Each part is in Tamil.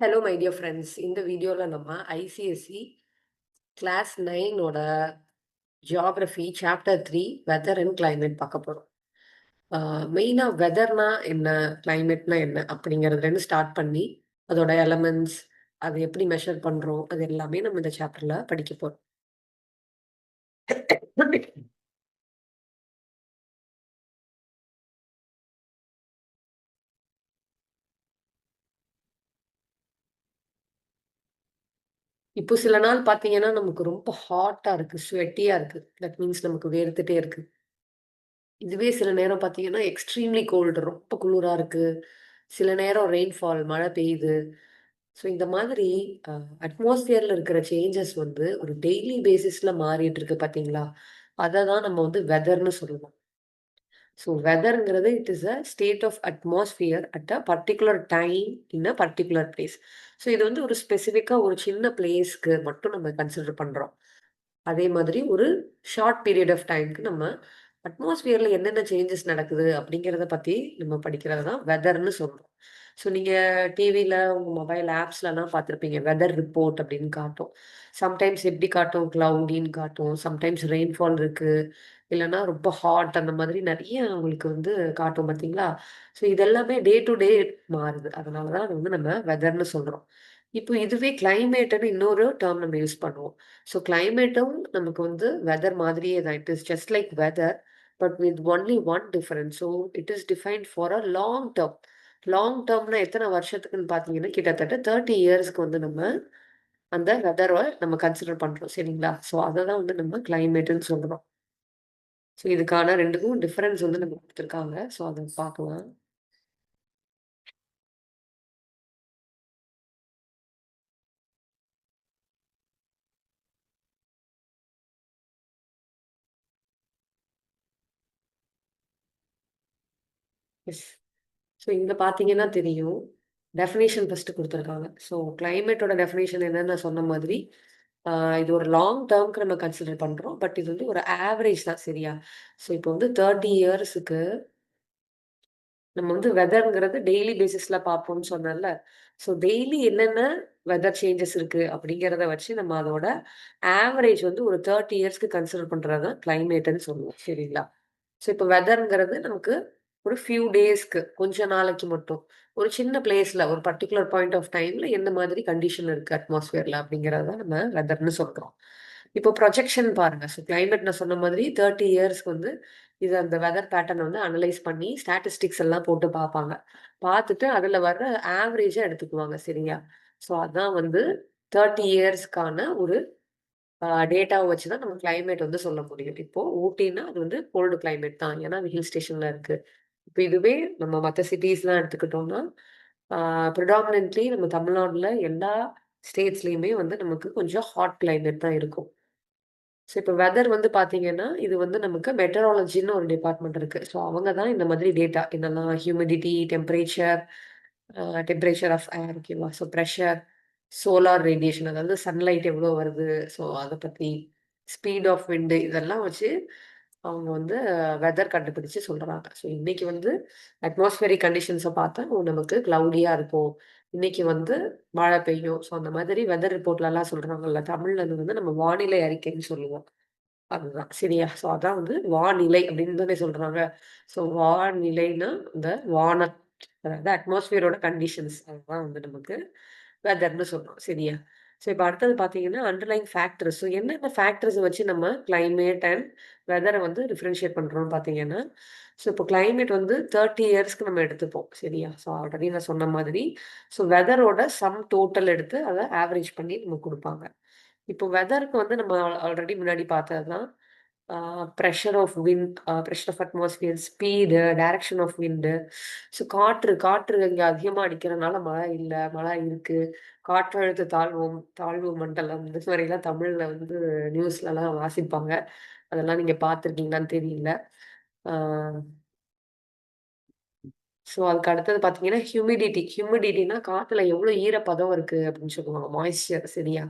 Hello my dear friends. இந்த வீடியோவில் நம்ம ஐசிஎஸ்சி கிளாஸ் 9ஓட geography chapter 3 weather and climate பார்க்க போகிறோம். மெயினாக வெதர்னா என்ன, கிளைமேட்னா என்ன அப்படிங்கிறதுலேருந்து ஸ்டார்ட் பண்ணி அதோட எலமெண்ட்ஸ், அது எப்படி மெஷர் பண்ணுறோம், அது எல்லாமே நம்ம இந்த சாப்டரில் படிக்க போகிறோம். இப்போ சில நாள் பார்த்தீங்கன்னா நமக்கு ரொம்ப ஹாட்டாக இருக்குது, ஸ்வெட்டியாக இருக்குது. தட் மீன்ஸ் நமக்கு வேர்த்துட்டே இருக்குது. இதுவே சில நேரம் பார்த்தீங்கன்னா எக்ஸ்ட்ரீம்லி கோல்டு, ரொம்ப குளிரா இருக்கு. சில நேரம் ரெயின்ஃபால், மழை பெய்யுது. ஸோ இந்த மாதிரி அட்மாஸ்பியர்ல இருக்கிற சேஞ்சஸ் வந்து ஒரு டெய்லி பேசிஸ்ல மாறிட்டு இருக்கு பார்த்தீங்களா? அத தான் நம்ம வந்து வெதர்ன்னு சொல்லுவோம். ஸோ வெதர்ங்கிறது it is a state of atmosphere at a particular time in a particular place. So இது வந்து ஒரு ஸ்பெசிஃபிக்கா ஒரு சின்ன பிளேஸ்க்கு மட்டும் நம்ம கன்சிடர் பண்றோம். அதே மாதிரி ஒரு ஷார்ட் பீரியட் ஆஃப் டைம்க்கு நம்ம அட்மாஸ்பியர்ல என்னென்ன சேஞ்சஸ் நடக்குது அப்படிங்கிறத பத்தி நம்ம படிக்கிறது தான் வெதர்ன்னு சொல்றோம். ஸோ நீங்க டிவில உங்க மொபைல் ஆப்ஸ்லலாம் பார்த்துருப்பீங்க. வெதர் ரிப்போர்ட் அப்படின்னு காட்டும். சம்டைம்ஸ் எப்படி காட்டும்? கிளவுடின்னு காட்டும். சம்டைம்ஸ் ரெயின்ஃபால் இருக்கு. இல்லன்னா ரொம்ப ஹாட் அந்த மாதிரி நெறைய உங்களுக்கு வந்து காட்டும் பார்த்தீங்களா? ஸோ இதெல்லாமே டே டு டே மாறுது. அதனால தான் அது வந்து நம்ம வெதர்ன்னு சொல்றோம். இப்போ இதுவே கிளைமேட்ன்னு இன்னொரு டெர்ம் நம்ம யூஸ் பண்ணுவோம். ஸோ கிளைமேட்டும் நமக்கு வந்து வெதர் மாதிரியே தான். It is just like weather but with only one difference. So it is defined for a long term. Long டெர்ம்னா எத்தன வருஷத்துக்குன்னு பார்த்தீங்கன்னா, கிட்டத்தட்ட 30 இயர்ஸ்க்கு வந்து நம்ம அந்த வெதர நம்ம கன்சிடர் பண்றோம். சரிங்களா? ஸோ அத தான் வந்து நம்ம கிளைமேட்ன்னு சொல்றோம். ஸோ இதுக்கான 2க்கும் டிஃபரன்ஸ் வந்து நமக்கு குடுத்துருக்காங்க. ஸோ அத பார்க்கலாம். எஸ். ஸோ இங்க பார்த்தீங்கன்னா தெரியும். டெஃபினிஷன் ஃபர்ஸ்ட்டு குடுத்துருக்காங்க. ஸோ கிளைமேட்டோட டெஃபினிஷன் என்னன்னு நான் சொன்ன மாதிரி, ஆ இது ஒரு லாங் டெர்ம்க்கு நம்ம கன்சிடர் பண்றோம். பட் இது வந்து ஒரு ஆவரேஜ் தான் சரியா? ஸோ இப்போ வந்து 30 இயர்ஸுக்கு நம்ம வந்து வெதர்ங்கிறது டெய்லி பேசிஸ்ல பார்ப்போம்ன்னு சொன்னேன்ல. ஸோ டெய்லி என்னென்ன வெதர் சேஞ்சஸ் இருக்கு அப்படிங்கிறத வச்சு நம்ம அதோட ஆவரேஜ் வந்து ஒரு 30 இயர்ஸ்க்கு கன்சிடர் பண்றது தான் கிளைமேட்ன்னு சொல்லுவோம். சரிங்களா? ஸோ இப்போ வெதர்ங்கிறது நமக்கு ஒரு ஃபியூ டேஸ்க்கு, கொஞ்ச நாளைக்கு மட்டும். ஒரு சின்ன பிளேஸ்ல, ஒரு பர்ட்டிகுலர் பாயிண்ட் ஆஃப் டைம்ல எந்த மாதிரி கண்டிஷன் இருக்கு அட்மாஸ்பியர்ல அப்படிங்கிறத தான் நம்ம வெதர்ன்னு சொல்றோம். இப்போ ப்ரொஜெக்ஷன் பாருங்க. ஸோ கிளைமேட் நான் சொன்ன மாதிரி 30 இயர்ஸ்க்கு வந்து இது அந்த வெதர் பேட்டர்ன் வந்து அனலைஸ் பண்ணி ஸ்டாட்டிஸ்டிக்ஸ் எல்லாம் போட்டு பார்ப்பாங்க. பார்த்துட்டு அதுல வர்ற ஆவரேஜா எடுத்துக்குவாங்க. சரியா? ஸோ அதான் வந்து 30 இயர்ஸ்க்கான ஒரு டேட்டாவ வச்சு தான் நம்ம கிளைமேட் வந்து சொல்ல முடியும். இப்போ ஊட்டின்னா அது வந்து கோல்டு கிளைமேட் தான். ஏன்னா அது ஹில் ஸ்டேஷன்ல இருக்கு. இப்ப இதுவே நம்ம மத்த சிட்டீஸ்லாம் எடுத்துக்கிட்டோம்னா, ஆ ப்ரிடாமினன்ட்லி நம்ம தமிழ்நாடுல எல்லா ஸ்டேட்ஸ்லயுமே வந்து நமக்கு கொஞ்சம் ஹாட் கிளைமேட் தான் இருக்கும். ஸோ இப்ப வெதர் வந்து பார்த்தீங்கன்னா, இது வந்து நமக்கு மெட்டராலஜின்னு ஒரு டிபார்ட்மெண்ட் இருக்கு. ஸோ அவங்க தான் இந்த மாதிரி டேட்டா என்னெல்லாம் humidity, temperature, temperature of air ஓகேவா? ஸோ பிரஷர், சோலார் ரேடியேஷன் அதாவது சன்லைட் எவ்வளோ வருது? ஸோ அத பத்தி, ஸ்பீட் ஆஃப் விண்ட் இதெல்லாம் வச்சு அவங்க வந்து வெதர் கண்டுபிடிச்சு சொல்றாங்க. ஸோ இன்னைக்கு வந்து அட்மாஸ்பியரிக் கண்டிஷன்ஸ பார்த்தா நமக்கு கிளவுடியா இருக்கும். இன்னைக்கு வந்து மழை பெய்யும். ஸோ அந்த மாதிரி வெதர் ரிப்போர்ட்லலாம் சொல்றாங்கல்ல. தமிழ்ல அது வந்து நம்ம வானிலை அறிக்கைன்னு சொல்லுவோம். அதுதான் சரியா? ஸோ அதான் வந்து வானிலை அப்படின்னு தானே சொல்றாங்க. ஸோ வானிலைன்னா இந்த வானம் அதாவது அட்மாஸ்பியரோட கண்டிஷன்ஸ் அதுதான் வந்து நமக்கு வெதர்ன்னு சொல்றோம். சரியா? ஸோ இப்ப அடுத்தது பார்த்தீங்கன்னா, அண்டர்லைங் ஃபேக்டர்ஸ். ஸோ என்னென்ன ஃபேக்டர்ஸ வச்சு நம்ம கிளைமேட் அண்ட் வெதர வந்து டிஃபரன்ஷியேட் பண்றோம்னு பார்த்தீங்கன்னா, ஸோ இப்போ கிளைமேட் வந்து 30 இயர்ஸ்க்கு நம்ம எடுத்துப்போம். சரியா? ஸோ ஆல்ரெடி நான் சொன்ன மாதிரி, ஸோ வெதரோட சம் டோட்டல் எடுத்து அத ஆவரேஜ் பண்ணி நமக்கு குடுப்பாங்க. இப்போ வெதருக்கு வந்து நம்ம ஆல்ரெடி முன்னாடி பார்த்தது தான். Ah pressure of wind, pressure of atmosphere, speed, direction of wind. So காற்று காற்று இங்க அதிகமா அடிக்கிறனால மழை இல்ல, மழை இருக்கு. காற்றழுத்த தாழ்வு மண்டலம் இந்த மாரிலாம் தமிழ்ல வந்து நியூஸ்லலாம் வாசிப்பாங்க. அதெல்லாம் நீங்க பார்த்துருக்கீங்களான்னு தெரியல. ஆ ஸோ அதுக்கு அடுத்தது பார்த்தீங்கன்னா, ஹியூமிடிட்டினா காத்துல எவ்வளோ ஈரப்பதம் இருக்கு அப்படின்னு சொல்லுவாங்க. மாய்ஸ்சர் சரியா?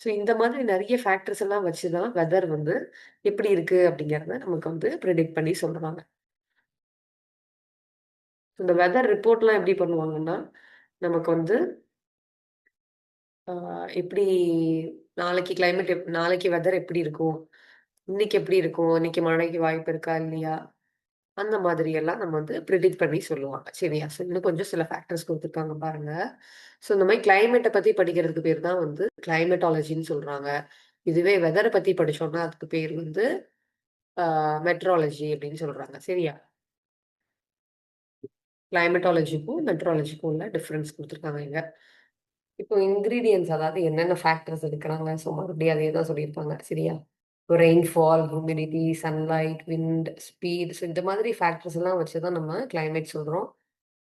ஸோ இந்த மாதிரி நெறைய ஃபேக்டர்ஸ் எல்லாம் வச்சு தான் வெதர் வந்து எப்படி இருக்கு அப்படிங்கிறத நமக்கு வந்து பிரெடிக்ட் பண்ணி சொல்றாங்க. இந்த வெதர் ரிப்போர்ட்லாம் எப்படி பண்ணுவாங்கன்னா, நமக்கு வந்து ஆ எப்படி நாளைக்கு வெதர் எப்படி இருக்கும்? இன்னைக்கு எப்படி இருக்கும்? இன்னைக்கு மழைக்கு வாய்ப்பு இருக்கா? இல்லையா? அந்த மாதிரி எல்லாம் நம்ம வந்து பிரிடிக்ட் பண்ணி சொல்லுவாங்க. சரியா? இன்னும் கொஞ்சம் சில ஃபேக்டர்ஸ் குடுத்துருக்காங்க பாருங்க. இந்த மாரி கிளைமேட்ட பத்தி படிக்கிறதுக்கு பேர் தான் வந்து கிளைமேட்டாலஜின்னு சொல்றாங்க. இதுவே வெதர பத்தி படிச்சோம்னா, அதுக்கு பேர் வந்து ஆ மெட்ரோலஜி அப்படின்னு சொல்றாங்க. சரியா? கிளைமேட்டாலஜிக்கும், மெட்ரோலஜிக்கும் உள்ள டிஃபரன்ஸ் குடுத்துருக்காங்க இங்க. இப்போ இன்கிரீடியன்ட்ஸ் அதாவது என்னென்ன ஃபேக்டர்ஸ் எடுக்குறாங்க. மறுபடியும் அதே தான் சொல்லியிருப்பாங்க. சரியா? Rainfall, humidity, sunlight, wind, speed இந்த மாதிரி ஃபேக்டர்ஸ் எல்லாம் வச்சு தான் நம்ம கிளைமேட் சொல்றோம்.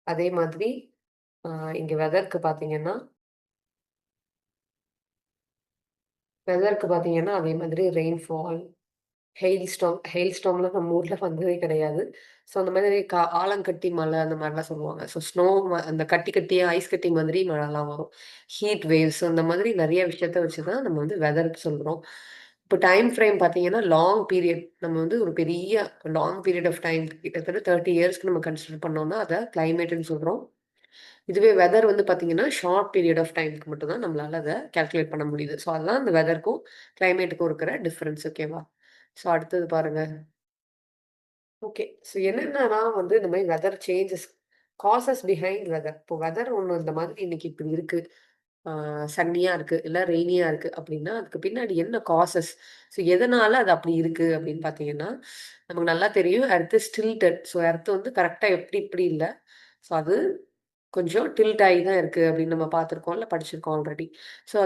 அதே மாதிரி ஆ இங்க வெதருக்கு பார்த்தீங்கன்னா, அதே மாதிரி ரெயின்ஃபால், ஹெயில் ஸ்டார்ம்லாம் நம்ம ஊர்ல வந்ததே கிடையாது. அந்த மாதிரி ஆலங்கட்டி மழை அந்த மாரிலாம் சொல்லுவாங்க. ஸ்னோ அந்த கட்டி கட்டியா ஐஸ் கட்டி மாதிரி மழைலாம் வரும். ஹீட் வேவ்ஸ் அந்த மாதிரி நெறைய விஷயத்த வச்சு தான் நம்ம வந்து வெதர்க்கு சொல்றோம். இப்போ டைம் ஃப்ரேம் பார்த்தீங்கன்னா, லாங் பீரியட் நம்ம வந்து ஒரு பெரிய லாங் பீரியட் ஆஃப் டைம் கிட்டத்தட்ட 30 இயர்ஸ்க்கு நம்ம கன்சிடர் பண்ணோம்னா, அத கிளைமேட்ன்னு சொல்றோம். இதுவே வெதர் வந்து பார்த்தீங்கன்னா, ஷார்ட் பீரியட் ஆஃப் டைம்க்கு மட்டும் தான் நம்மளால அத கால்குலேட் பண்ண முடியுது. அதுதான் அந்த வெதர்க்கும், கிளைமேட்டுக்கும் இருக்கிற டிஃபரன்ஸ் ஓகேவா? அடுத்தது பாருங்க. ஓகே. என்னென்னலாம் வந்து இந்த மாரி weather changes causes behind weather. இப்போ வெதர் ஒண்ணு இந்த மாதிரி இன்னைக்கு இப்படி இருக்கு. ஆ சன்னியா இருக்கு, இல்ல ரெய்னியா இருக்கு அப்படின்னா, அதுக்கு பின்னாடி என்ன காசஸ்? எதனால அது அப்படி இருக்கு அப்படின்னு பார்த்தீங்கன்னா, நமக்கு நல்லா தெரியும் எர்த் இஸ் டில்டட். எர்த் வந்து கரெக்ட்டா எப்படி இப்படி இல்ல. அது கொஞ்சம் டில்ட் ஆயி தான் இருக்கு அப்படின்னு நம்ம பார்த்துருக்கோம்ல, படிச்சிருக்கோம் ஆல்ரெடி.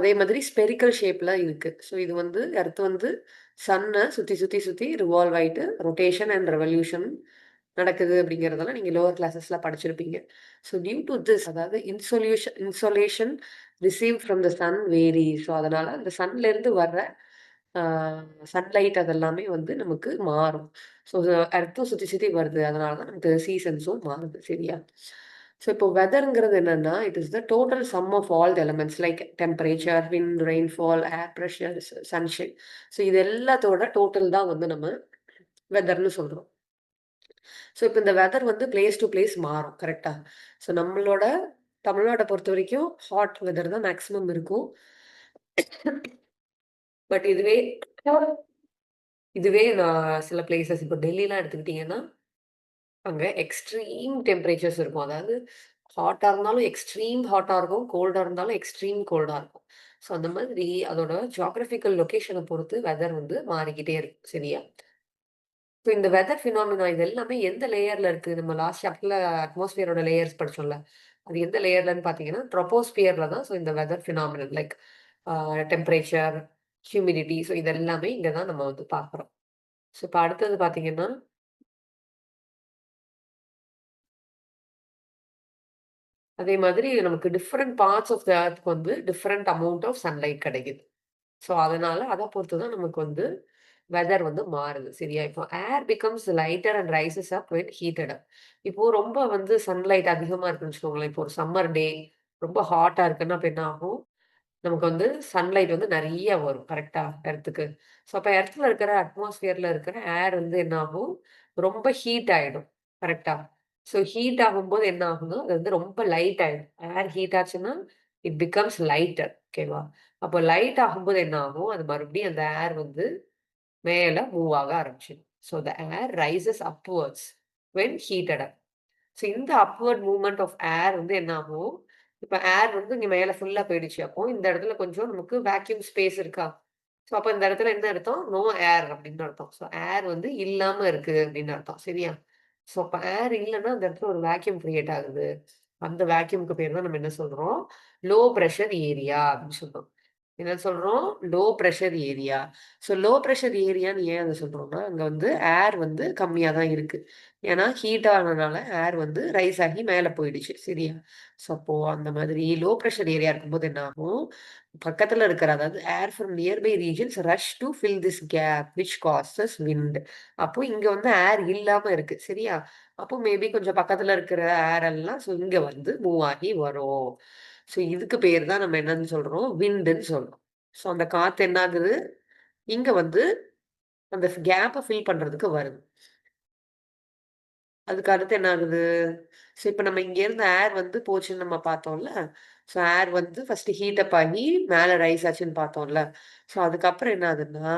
அதே மாதிரி ஸ்பெரிக்கல் ஷேப்ல இருக்கு. இது வந்து எர்த் வந்து சன்ன சுத்தி, சுத்தி, சுத்தி ரிவால்வ் ஆயிட்டு ரொட்டேஷன் அண்ட் ரெவல்யூஷன் நடக்குது அப்படிங்கிறதெல்லாம் நீங்க லோவர் கிளாஸஸ்ல படிச்சிருப்பீங்க. டியூ டூ திஸ் அதாவது insolation received from the sun vary. அதனால அந்த சன்ல இருந்து வர்ற ஆ சன்லைட் அதெல்லாமே வந்து நமக்கு மாறும். ஸோ எர்த்தும் சுத்தி, சுத்தி வருது. அதனால தான் நமக்கு சீசன்ஸும் மாறுது. சரியா? இப்போ வெதர்ங்கிறது என்னன்னா, it is the total sum of all the elements like temperature, wind, rainfall, air pressure, sunshine. இது எல்லாத்தோட டோட்டல் தான் வந்து நம்ம வெதர்ன்னு சொல்றோம். இப்ப இந்த வெதர் வந்து பிளேஸ் டூ பிளேஸ் மாறும். கரெக்ட்டா? நம்மளோட தமிழ்நாட்ட பொறுத்தவரைக்கும் ஹாட் வெதர் தான் மேக்ஸிமம் இருக்கும். பட் இதுவே நான் சில பிளேஸஸ் இப்போ டெல்லிலாம் எடுத்துக்கிட்டீங்கன்னா, அங்க எக்ஸ்ட்ரீம் டெம்பரேச்சர்ஸ் இருக்கும். அதாவது ஹாட்டா இருந்தாலும் எக்ஸ்ட்ரீம் ஹாட்டா இருக்கும். கோல்டா இருந்தாலும் எக்ஸ்ட்ரீம் கோல்டா இருக்கும். அந்த மாதிரி அதோட ஜியோகிராபிக்கல் லொகேஷன பொறுத்து வெதர் வந்து மாறிக்கிட்டே இருக்கும். சரியா? இந்த வெதர் ஃபினாமினா இது எல்லாமே எந்த லேயர்ல இருக்கு? நம்ம லாஸ்ட் சாப்டர்ல அட்மாஸ்பியரோட லேயர்ஸ் படிச்சோம்ல. அது எந்த லேயர்லன்னு பார்த்தீங்கன்னா, ட்ரோபோஸ்பியர்ல தான் இந்த வெதர் ஃபினாமினன் லைக் ஆ டெம்பரேச்சர், ஹியூமிடிட்டி இது எல்லாமே இங்க தான் நம்ம வந்து பார்க்குறோம். இப்ப அடுத்தது பார்த்தீங்கன்னா, அதே மாதிரி நமக்கு டிஃபரெண்ட் பார்ட்ஸ் ஆஃப் த எர்த்க்கு வந்து டிஃபரெண்ட் அமௌண்ட் ஆஃப் சன்லைட் கிடைக்குது. அதனால அத பொறுத்து தான் நமக்கு வந்து வெதர் வந்து மாறுது. சரியா? இப்போ air becomes lighter and rises up when heated up. இப்போ ரொம்ப வந்து சன்லைட் அதிகமா இருக்குன்னு வச்சுக்கோங்களேன். இப்போ ஒரு சம்மர் டே ரொம்ப ஹாட்டா இருக்குன்னா, அப்ப என்ன ஆகும்? நமக்கு வந்து சன்லைட் வந்து நெறைய வரும். கரெக்ட்டா? எர்த்துக்கு. அப்ப எர்த்ல இருக்கிற அட்மாஸ்பியர்ல இருக்கிற ஏர் வந்து என்ன ஆகும்? ரொம்ப ஹீட் ஆயிடும். கரெக்ட்டா? ஹீட் ஆகும்போது என்ன ஆகும்னா, அது வந்து ரொம்ப லைட் ஆயிடும். ஏர் ஹீட் ஆச்சுன்னா, இட் பிகம்ஸ் லைட்டர். ஓகேவா? அப்போ லைட் ஆகும்போது என்ன ஆகும்? அது மறுபடியும் அந்த ஏர் வந்து மேல மூவ் ஆக ஆரம்பிச்சுரும். The air rises upwards when heated up. இந்த அப்வர்ட் மூவ்மெண்ட் ஆஃப் ஏர் வந்து என்ன ஆகும்? இப்ப ஏர் வந்து இங்க மேல ஃபுல்லா போயிடுச்சு. அப்போ இந்த இடத்துல கொஞ்சம் நமக்கு வேக்யூம் ஸ்பேஸ் இருக்கா? அப்ப இந்த இடத்துல என்ன அர்த்தம்? நோ ஏர் அப்படின்னு அர்த்தம். ஏர் வந்து இல்லாம இருக்கு அப்படின்னு அர்த்தம். சரியா? அப்ப ஏர் இல்லன்னா அந்த இடத்துல ஒரு வேக்யூம் கிரியேட் ஆகுது. அந்த வேக்யூம்க்கு பேர் தான் நம்ம என்ன சொல்றோம்? லோ பிரஷர் ஏரியா அப்படின்னு சொல்றோம். என்ன சொல்றோம்? Low pressure area. Low pressure ஏரியான்னு ஏன் அத சொல்றோம்னா, அங்க வந்து ஏர் வந்து கம்மியா தான் இருக்கு. ஏன்னா ஹீட் ஆனனால ஏர் வந்து ரைஸ் ஆகி மேல போயிடுச்சு. சரியா? அப்போ அந்த மாதிரி லோ பிரஷர் ஏரியா இருக்கும்போது என்ன ஆகும்? பக்கத்துல இருக்கிற அதாவது air from nearby regions rush to fill this gap which causes wind. அப்போ இங்க வந்து ஏர் இல்லாம இருக்கு. சரியா? அப்போ மேபி கொஞ்சம் பக்கத்துல இருக்கிற ஏர் எல்லாம் இங்க வந்து மூவ் ஆகி வரும். இதுக்கு பேர் தான் நம்ம என்னன்னு சொல்றோம்? விண்டுன்னு சொல்றோம். அந்த காத்து என்ன ஆகுது? இங்க வந்து அந்த கேப்ப ஃபில் பண்றதுக்கு வருது. அதுக்கு அடுத்து என்ன ஆகுது? ஸோ இப்ப நம்ம இங்கேருந்து ஏர் வந்து போச்சுன்னு நம்ம பார்த்தோம்ல. ஸோ ஏர் வந்து ஃபர்ஸ்ட் ஹீட் அப் ஆகி மேல ரைஸ் ஆச்சுன்னு பார்த்தோம்ல. ஸோ அதுக்கப்புறம் என்ன ஆகுதுன்னா,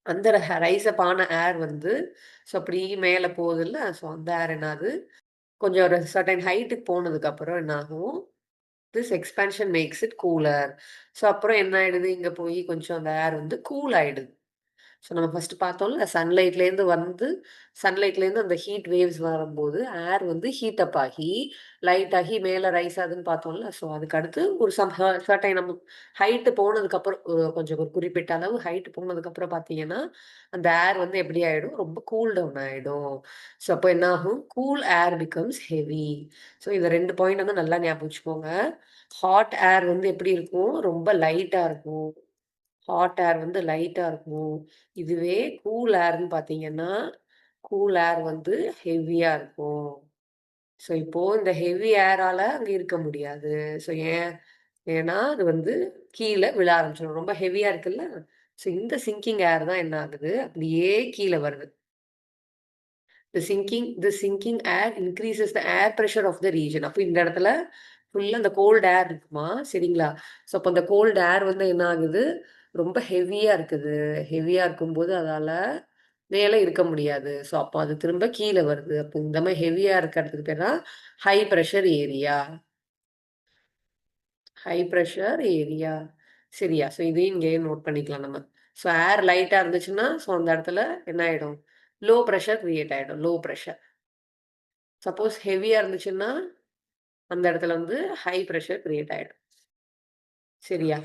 அந்த ரைஸ் அப் ஆன ஏர் வந்து ஸோ அப்படி மேல போகுதுல்ல. ஸோ அந்த ஏர் என்ன ஆகுது, கொஞ்சம் ஒரு சர்டைன் ஹைட்டுக்கு போனதுக்கப்புறம் என்ன ஆகும், this expansion makes it cooler. So அப்புறம் என்ன ஆயிடுது, இங்க போய் கொஞ்சம் அந்த ஏர் வந்து கூல் ஆயிடுது. ஸோ நம்ம ஃபர்ஸ்ட் பார்த்தோம்ல, சன்லைட்லேருந்து அந்த ஹீட் வேவ்ஸ் வரும்போது, ஏர் வந்து ஹீட் அப் ஆகி, லைட் ஆகி மேல ரைஸ் ஆகுதுன்னு பார்த்தோம்ல. ஸோ அதுக்கு அடுத்து ஒரு சம் சர்டைன் நம்ம ஹைட் போனதுக்கப்புறம் கொஞ்சம் ஒரு குறிப்பிட்ட அளவு ஹைட் போனதுக்கப்புறம் பார்த்தீங்கன்னா, அந்த ஏர் வந்து எப்படி ஆயிடும், ரொம்ப கூல் டவுன் ஆயிடும். ஸோ அப்போ என்ன ஆகும், cool air becomes heavy. So இந்த 2 பாயிண்ட் வந்து நல்லா ஞாபகம் வச்சுக்கோங்க. ஹாட் ஏர் வந்து எப்படி இருக்கும், ரொம்ப லைட்டா இருக்கும். ஹாட் ஏர் வந்து லைட்டா இருக்கும். இதுவே கூல் ஏர்ன்னு பார்த்தீங்கன்னா, கூல் ஏர் வந்து ஹெவியா இருக்கும். ஸோ இப்போ இந்த ஹெவி ஏரால அங்க இருக்க முடியாது. ஸோ ஏன்னா அது வந்து கீழ விழ ஆரம்பிச்சுரும். ரொம்ப ஹெவியா இருக்குல்ல. ஸோ இந்த சிங்கிங் ஏர் தான் என்ன ஆகுது, அப்படியே கீழ வருது. The sinking air increases the air pressure of the region. அப்ப இந்த இடத்துல ஃபுல்லா அந்த கோல்ட் ஏர் இருக்குமா, சரிங்களா? ஸோ அப்ப அந்த கோல்ட் ஏர் வந்து என்ன ஆகுது, ரொம்ப ஹெவியா இருக்குது. ஹெவியா இருக்கும்போது அதால மேல இருக்க முடியாது. ஸோ அப்ப அது திரும்ப கீழ வருது. அப்ப இந்த மாரி ஹெவியா இருக்க இடத்துக்கு பேர் தான் high pressure area. High pressure area. சரியா? ஸோ இதையும் இங்கேயே நோட் பண்ணிக்கலாம் நம்ம. ஸோ ஏர் லைட்டா இருந்துச்சுன்னா, ஸோ அந்த இடத்துல என்ன ஆயிடும்? லோ பிரஷர் கிரியேட் ஆயிடும். Low pressure. சப்போஸ் ஹெவியா இருந்துச்சுன்னா, அந்த இடத்துல வந்து ஹை பிரஷர் கிரியேட் ஆயிடும். சரியா?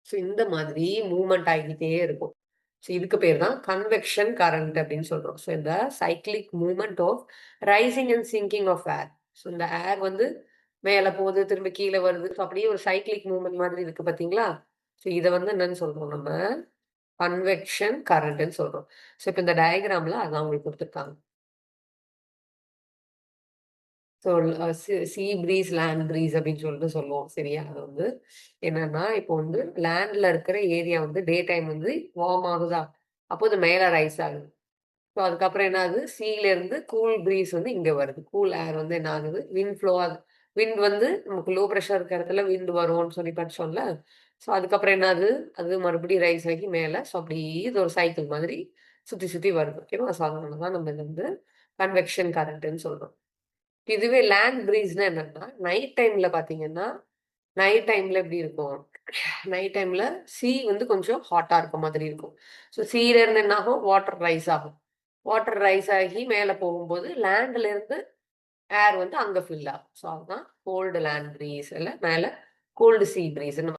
ஸோ இந்த மாதிரி மூவ்மெண்ட் ஆகிக்கிட்டே இருக்கும். ஸோ இதுக்கு பேர் தான் கன்வெக்ஷன் கரண்ட் அப்படின்னு சொல்றோம். ஸோ இந்த cyclic movement of rising and sinking of air. So இந்த ஏர் வந்து மேல போகுது, திரும்ப கீழ வருது. ஸோ அப்படியே ஒரு சைக்ளிக் மூவ்மெண்ட் மாதிரி இருக்கு பார்த்தீங்களா? ஸோ இத வந்து என்னன்னு சொல்றோம் நம்ம? கன்வெக்ஷன் கரண்ட்ன்னு சொல்றோம். ஸோ இப்ப இந்த டயகிராம்ல அதான் உங்களுக்கு குடுத்துருக்காங்க. So sea breeze, land breeze அப்படின்னு சொல்லிட்டு சொல்லுவோம். சரியா? அது வந்து என்னன்னா, இப்போ வந்து லேண்ட்ல இருக்கிற ஏரியா வந்து டே டைம் வந்து வார்ம் ஆகுதா? அப்போ அது மேல ரைஸ் ஆகுது. ஸோ அதுக்கப்புறம் என்ன ஆகுது? சீல இருந்து கூல் ப்ரீஸ் வந்து இங்க வருது. கூல் ஏர் வந்து என்ன ஆகுது? விண்ட் ஃப்ளோ ஆகுது. விண்ட் வந்து நமக்கு லோ பிரஷர் இருக்கிற இடத்துல விண்ட் வரும்னு சொல்லி படிச்சோம்ல. ஸோ அதுக்கப்புறம் என்ன ஆகுது? அது மறுபடியும் ரைஸ் ஆகி மேல ஸோ அப்படியே இது ஒரு சைக்கிள் மாதிரி சுத்தி சுத்தி வருது. ஓகேவா? ஸோ அதனால தான் நம்ம இத வந்து கன்வெக்ஷன் கரண்ட்ன்னு சொல்றோம். இதுவே லேண்ட் ப்ரீஸ்னா என்னன்னா, நைட் டைம்ல பார்த்தீங்கன்னா, நைட் டைம்ல எப்படி இருக்கும்? நைட் டைம்ல வந்து கொஞ்சம் ஹாட்டா இருக்க மாதிரி இருக்கும். ஸோ சீல இருந்து என்ன ஆகும்? வாட்டர் ரைஸ் ஆகும். வாட்டர் ரைஸ் ஆகி மேல போகும்போது, லேண்ட்ல இருந்து ஏர் வந்து அங்க ஃபில் ஆகும். ஸோ அதுதான் கோல்டு லேண்ட் ப்ரீஸ் இல்ல மேல கோல்டு சீ ப்ரீஸ்ன்னு